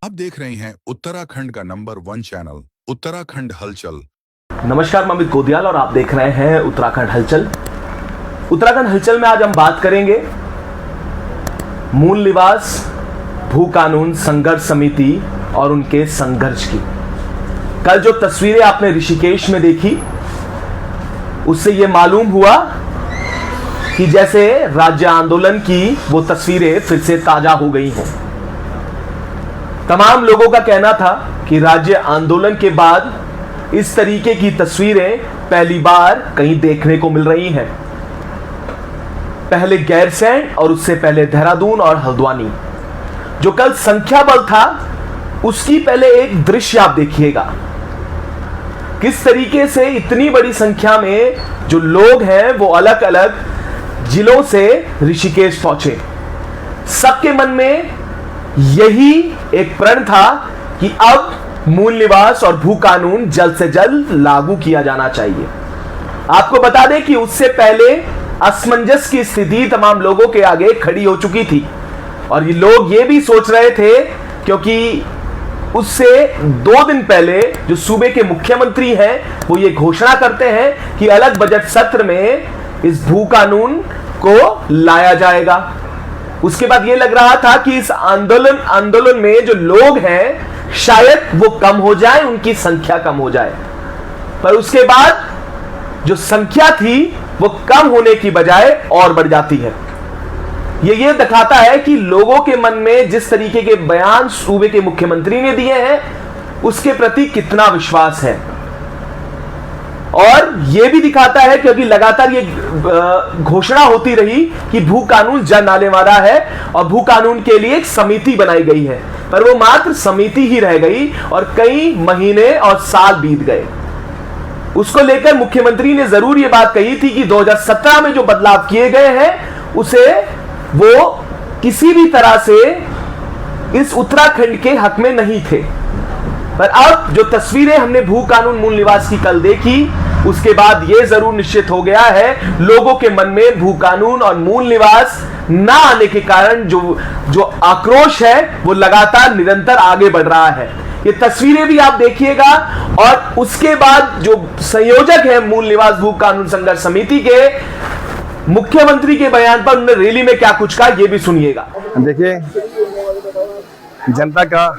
आप देख रहे हैं उत्तराखंड का नंबर 1 चैनल उत्तराखंड हलचल। नमस्कार, मैं अमित गोदियाल और आप देख रहे हैं उत्तराखंड हलचल। उत्तराखंड हलचल में आज हम बात करेंगे मूल निवास भू कानून संघर्ष समिति और उनके संघर्ष की। कल जो तस्वीरें आपने ऋषिकेश में देखी, उससे यह मालूम हुआ कि जैसे राज्य आंदोलन की वो तस्वीरें फिर से ताजा हो गई हों। तमाम लोगों का कहना था कि राज्य आंदोलन के बाद इस तरीके की तस्वीरें पहली बार कहीं देखने को मिल रही हैं। पहले गैरसैंण और उससे पहले देहरादून और हल्द्वानी। जो कल संख्या बल था, उसकी पहले एक दृश्य आप देखिएगा, किस तरीके से इतनी बड़ी संख्या में जो लोग हैं वो अलग अलग जिलों से ऋषिकेश पहुंचे। सबके मन में यही एक प्रण था कि अब मूल निवास और भू कानून जल्द से जल्द लागू किया जाना चाहिए। आपको बता दें कि उससे पहले असमंजस की स्थिति तमाम लोगों के आगे खड़ी हो चुकी थी और ये लोग ये भी सोच रहे थे, क्योंकि उससे 2 दिन पहले जो सूबे के मुख्यमंत्री हैं वो ये घोषणा करते हैं कि अलग बजट सत्र में इस भू कानून को लाया जाएगा। उसके बाद ये लग रहा था कि इस आंदोलन में जो लोग हैं शायद वो कम हो जाए, उनकी संख्या कम हो जाए, पर उसके बाद जो संख्या थी वो कम होने की बजाय और बढ़ जाती है। ये दिखाता है कि लोगों के मन में जिस तरीके के बयान सूबे के मुख्यमंत्री ने दिए हैं उसके प्रति कितना विश्वास है, और यह भी दिखाता है क्योंकि लगातार ये घोषणा होती रही कि भू कानून जन आने वाला है और भू कानून के लिए एक समिति बनाई गई है, पर वो मात्र समिति ही रह गई और कई महीने और साल बीत गए। उसको लेकर मुख्यमंत्री ने जरूर ये बात कही थी कि 2017 में जो बदलाव किए गए हैं उसे वो किसी भी तरह से इस उत्तराखंड के हक में नहीं थे। पर अब जो तस्वीरें हमने भू कानून मूल निवास की कल देखी, उसके बाद यह जरूर निश्चित हो गया है लोगों के मन में भू कानून और मूल निवास ना आने के कारण जो आक्रोश है वो लगातार निरंतर आगे बढ़ रहा है। ये तस्वीरें भी आप देखिएगा, और उसके बाद जो संयोजक है मूल निवास भू कानून संघर्ष समिति के, मुख्यमंत्री के बयान पर उन्होंने रैली में क्या कुछ कहा ये भी सुनिएगा। देखिए, जनता का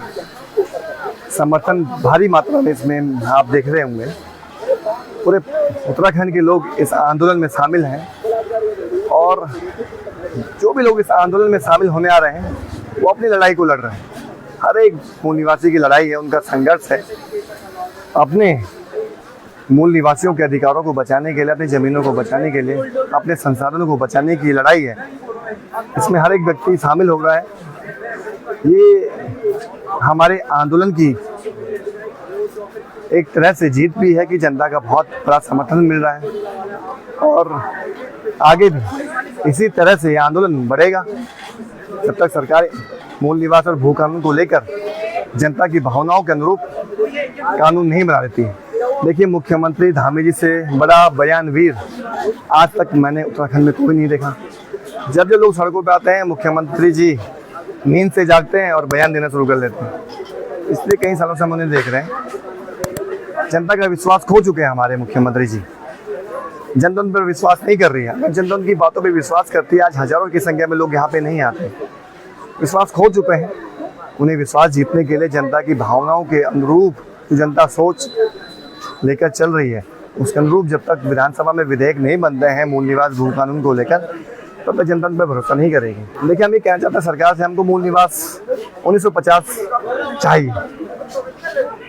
समर्थन भारी मात्रा में इसमें आप देख रहे होंगे। पूरे उत्तराखंड के लोग इस आंदोलन में शामिल हैं और जो भी लोग इस आंदोलन में शामिल होने आ रहे हैं वो अपनी लड़ाई को लड़ रहे हैं। हर एक मूल निवासी की लड़ाई है, उनका संघर्ष है। अपने मूल निवासियों के अधिकारों को बचाने के लिए, अपनी ज़मीनों को बचाने के लिए, अपने संसाधनों को बचाने की लड़ाई है। इसमें हर एक व्यक्ति शामिल हो रहा है। ये हमारे आंदोलन की एक तरह से जीत भी है कि जनता का बहुत बड़ा समर्थन मिल रहा है और आगे भी इसी तरह से आंदोलन बढ़ेगा जब तक सरकार मूल निवास और भू कानून को लेकर जनता की भावनाओं के अनुरूप कानून नहीं बना देती है। देखिए, मुख्यमंत्री धामी जी से बड़ा बयानवीर आज तक मैंने उत्तराखंड में कोई नहीं देखा। जब जो लोग सड़कों पर आते हैं, मुख्यमंत्री जी नींद से जागते हैं और बयान देना शुरू कर देते हैं। इसलिए कई सालों से हम उन्हें देख रहे हैं। जनता का विश्वास खो चुके हैं हमारे मुख्यमंत्री जी। जनता उन पर विश्वास नहीं कर रही है। अगर जनता उनकी बातों पर विश्वास करती है, आज हजारों की संख्या में लोग यहाँ पे नहीं आते। विश्वास खो चुके हैं। उन्हें विश्वास जीतने के लिए जनता की भावनाओं के अनुरूप जो जनता सोच लेकर चल रही है, उसके अनुरूप जब तक विधानसभा में विधेयक नहीं बनते हैं मूल निवास भू कानून को लेकर, तब तक जनता पर भरोसा नहीं करेगी। देखिए, हम ये कहना चाहते हैं सरकार से, हमको मूल निवास 1950 चाहिए।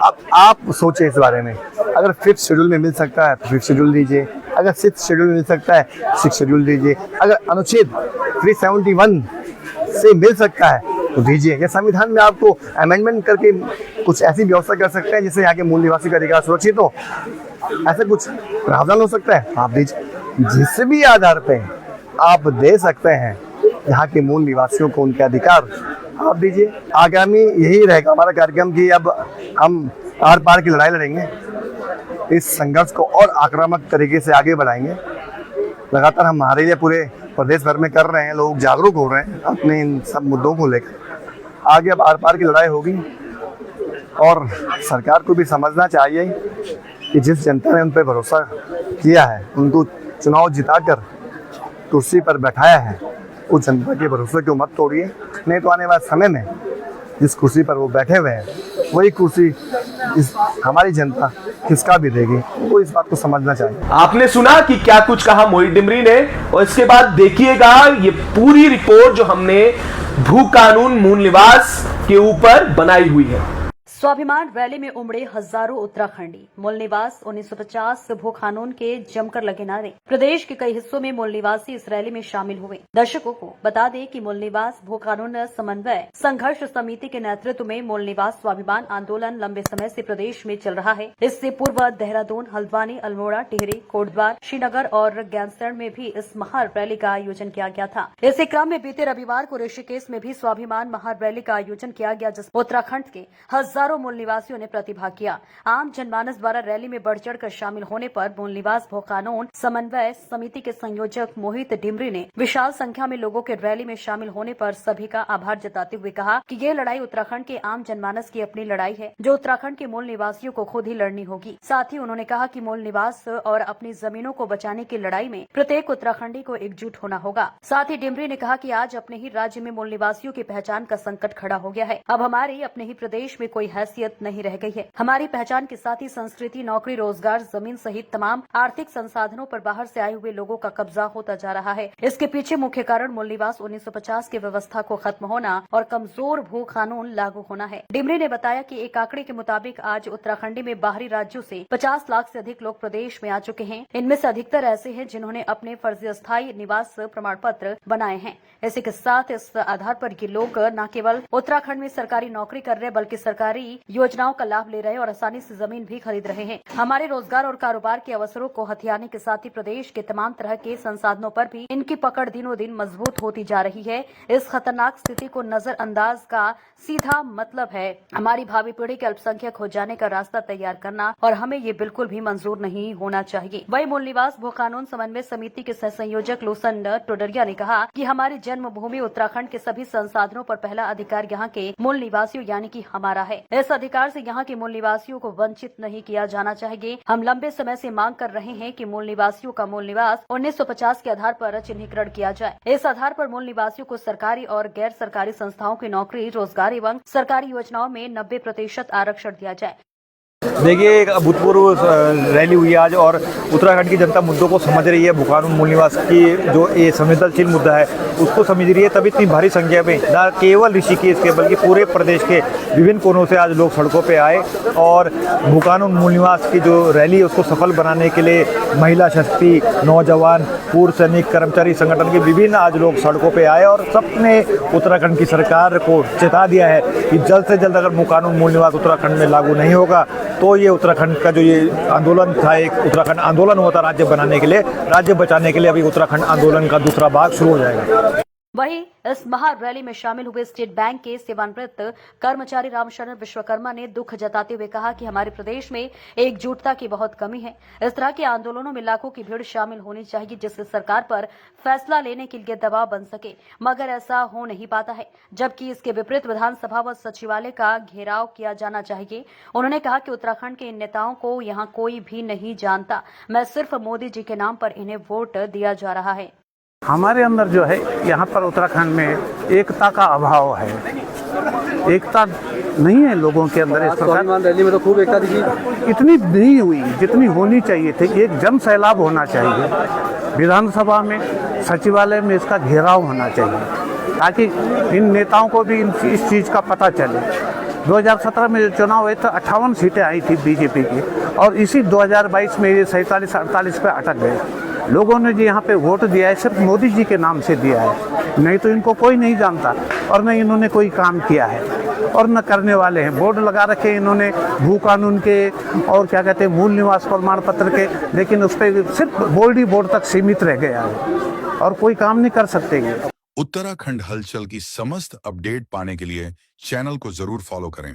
अब आप सोचें इस बारे में। अगर 5th शेड्यूल में मिल सकता है तो 5th शेड्यूल दीजिए, अगर 6th शेड्यूल में मिल सकता है 6th शेड्यूल दीजिए, अगर अनुच्छेद 371 से मिल सकता है तो दीजिए, या संविधान में आपको अमेंडमेंट करके कुछ ऐसी व्यवस्था कर सकते हैं जिससे यहाँ के मूल निवासी का अधिकार सुरक्षित हो। ऐसा कुछ प्रावधान हो सकता है, आप दीजिए। जिस भी आधार पे आप दे सकते हैं यहाँ के मूल निवासियों को उनके अधिकार, आप दीजिए। आगामी यही रहेगा हमारा कार्यक्रम कि अब हम आर पार की लड़ाई लड़ेंगे, इस संघर्ष को और आक्रामक तरीके से आगे बढ़ाएंगे। लगातार हम हमारे लिए पूरे प्रदेश भर में कर रहे हैं, लोग जागरूक हो रहे हैं अपने इन सब मुद्दों को लेकर। आगे अब आर पार की लड़ाई होगी। और सरकार को भी समझना चाहिए कि जिस जनता ने उन पर भरोसा किया है, उनको चुनाव जिताकर कुर्सी पर बैठाया है, उस जनता के भरोसे को मत तोड़िए। नहीं तो आने वाले समय में जिस कुर्सी पर वो बैठे हुए हैं, वही कुर्सी इस हमारी जनता किसका भी देगी। वो इस बात को समझना चाहिए। आपने सुना कि क्या कुछ कहा मोहित डिमरी ने, और इसके बाद देखिएगा ये पूरी रिपोर्ट जो हमने भू कानून मूल निवास के ऊपर बनाई हुई है। स्वाभिमान रैली में उमड़े हजारों उत्तराखंडी। मूल निवास 1950 भू कानून के जमकर लगे नारे। प्रदेश के कई हिस्सों में मूल निवासी इस रैली में शामिल हुए। दर्शकों को बता दें कि मूल निवास भू कानून समन्वय संघर्ष समिति के नेतृत्व में मूल निवास स्वाभिमान आंदोलन लंबे समय से प्रदेश में चल रहा है। इससे पूर्व देहरादून, हल्द्वानी, अल्मोड़ा, टिहरी, कोटद्वार, श्रीनगर और गैंगसैंण में भी इस महारैली का आयोजन किया गया था। इसी क्रम में बीते रविवार को ऋषिकेश में भी स्वाभिमान महारैली का आयोजन किया गया, जिस उत्तराखंड के हजारों मूल निवासियों ने प्रतिभाग किया। आम जनमानस द्वारा रैली में बढ़ चढ़कर शामिल होने पर मूल निवास भू कानून समन्वय समिति के संयोजक मोहित डिमरी ने विशाल संख्या में लोगों के रैली में शामिल होने पर सभी का आभार जताते हुए कहा कि ये लड़ाई उत्तराखंड के आम जनमानस की अपनी लड़ाई है, जो उत्तराखंड के मूल निवासियों को खुद ही लड़नी होगी। साथ ही उन्होंने कहा कि मूल निवास और अपनी जमीनों को बचाने की लड़ाई में प्रत्येक उत्तराखंडी को एकजुट होना होगा। साथ ही डिमरी ने कहा कि आज अपने ही राज्य में मूल निवासियों की पहचान का संकट खड़ा हो गया है। अब हमारे अपने ही प्रदेश में कोई हैसियत नहीं रह गई है। हमारी पहचान के साथ ही संस्कृति, नौकरी, रोजगार, जमीन सहित तमाम आर्थिक संसाधनों पर बाहर से आए हुए लोगों का कब्जा होता जा रहा है। इसके पीछे मुख्य कारण मूल निवास 1950 की व्यवस्था को खत्म होना और कमजोर भू कानून लागू होना है। डिमरी ने बताया कि एक आंकड़े के मुताबिक आज उत्तराखंड में बाहरी राज्यों से 50 लाख से अधिक लोग प्रदेश में आ चुके हैं। इनमें से अधिकतर ऐसे हैं जिन्होंने अपने फर्जी स्थायी निवास प्रमाण पत्र बनाए हैं। इसी के साथ इस आधार पर ये लोग न केवल उत्तराखंड में सरकारी नौकरी कर रहे बल्कि सरकारी योजनाओं का लाभ ले रहे और आसानी से जमीन भी खरीद रहे हैं। हमारे रोजगार और कारोबार के अवसरों को हथियाने के साथ ही प्रदेश के तमाम तरह के संसाधनों पर भी इनकी पकड़ दिनों दिन मजबूत होती जा रही है। इस खतरनाक स्थिति को नजरअंदाज का सीधा मतलब है हमारी भावी पीढ़ी के अल्पसंख्यक हो जाने का रास्ता तैयार करना, और हमें ये बिल्कुल भी मंजूर नहीं होना चाहिए। वही मूल निवास भू कानून समन्वय समिति के सह संयोजक लूसन टोडरिया ने कहा कि हमारी जन्मभूमि उत्तराखंड के सभी संसाधनों पर पहला अधिकार यहाँ के मूल निवासियों यानी कि हमारा है। इस अधिकार से यहाँ के मूल निवासियों को वंचित नहीं किया जाना चाहिए। हम लंबे समय से मांग कर रहे हैं कि मूल निवासियों का मूल निवास 1950 के आधार पर चिन्हीकरण किया जाए। इस आधार पर मूल निवासियों को सरकारी और गैर सरकारी संस्थाओं की नौकरी, रोजगार एवं सरकारी योजनाओं में 90% आरक्षण दिया जाए। देखिए, एक अभूतपूर्व रैली हुई आज और उत्तराखंड की जनता मुद्दों को समझ रही है। भू कानून मूल निवास की जो ये संवेदनशील मुद्दा है उसको समझ रही है, तभी इतनी भारी संख्या में न केवल ऋषिकेश के बल्कि पूरे प्रदेश के विभिन्न कोनों से आज लोग सड़कों पे आए और भू कानून मूल निवास की जो रैली है उसको सफल बनाने के लिए महिला शक्ति, नौजवान, पूर्व सैनिक, कर्मचारी संगठन के विभिन्न आज लोग सड़कों पे आए और सबने उत्तराखंड की सरकार को चेता दिया है कि जल्द से जल्द अगर भू कानून मूल निवास उत्तराखंड में लागू नहीं होगा तो ये उत्तराखंड का जो ये आंदोलन था, एक उत्तराखंड आंदोलन हुआ था राज्य बनाने के लिए, राज्य बचाने के लिए, अभी उत्तराखंड आंदोलन का दूसरा भाग शुरू हो जाएगा। वहीं इस महारैली में शामिल हुए स्टेट बैंक के सेवानिवृत्त कर्मचारी रामशरण विश्वकर्मा ने दुख जताते हुए कहा कि हमारे प्रदेश में एकजुटता की बहुत कमी है। इस तरह के आंदोलनों में लाखों की भीड़ शामिल होनी चाहिए जिससे सरकार पर फैसला लेने के लिए दबाव बन सके, मगर ऐसा हो नहीं पाता है। जबकि इसके विपरीत विधानसभा व सचिवालय का घेराव किया जाना चाहिए। उन्होंने कहा कि उत्तराखंड के इन नेताओं को यहाँ कोई भी नहीं जानता, मैं सिर्फ मोदी जी के नाम पर इन्हें वोट दिया जा रहा है। हमारे अंदर जो है यहाँ पर उत्तराखंड में एकता का अभाव है, एकता नहीं है लोगों के अंदर। इस प्रकार रैली में तो खूब एकता दिखी, इतनी नहीं हुई जितनी होनी चाहिए थी। एक जन सैलाब होना चाहिए, विधानसभा में, सचिवालय में इसका घेराव होना चाहिए ताकि इन नेताओं को भी इस चीज़ का पता चले। 2017 में जो चुनाव हुए तो 58 सीटें आई थी बीजेपी की और इसी 2022 में ये 47-48 पे अटक गए। लोगों ने जो यहाँ पे वोट दिया है सिर्फ मोदी जी के नाम से दिया है, नहीं तो इनको कोई नहीं जानता और न इन्होंने कोई काम किया है और न करने वाले हैं। बोर्ड लगा रखे इन्होंने भू कानून के और क्या कहते हैं मूल निवास प्रमाण पत्र के, लेकिन उस पर सिर्फ बोर्ड तक सीमित रह गया है और कोई काम नहीं कर सकते। उत्तराखंड हलचल की समस्त अपडेट पाने के लिए चैनल को जरूर फॉलो करें।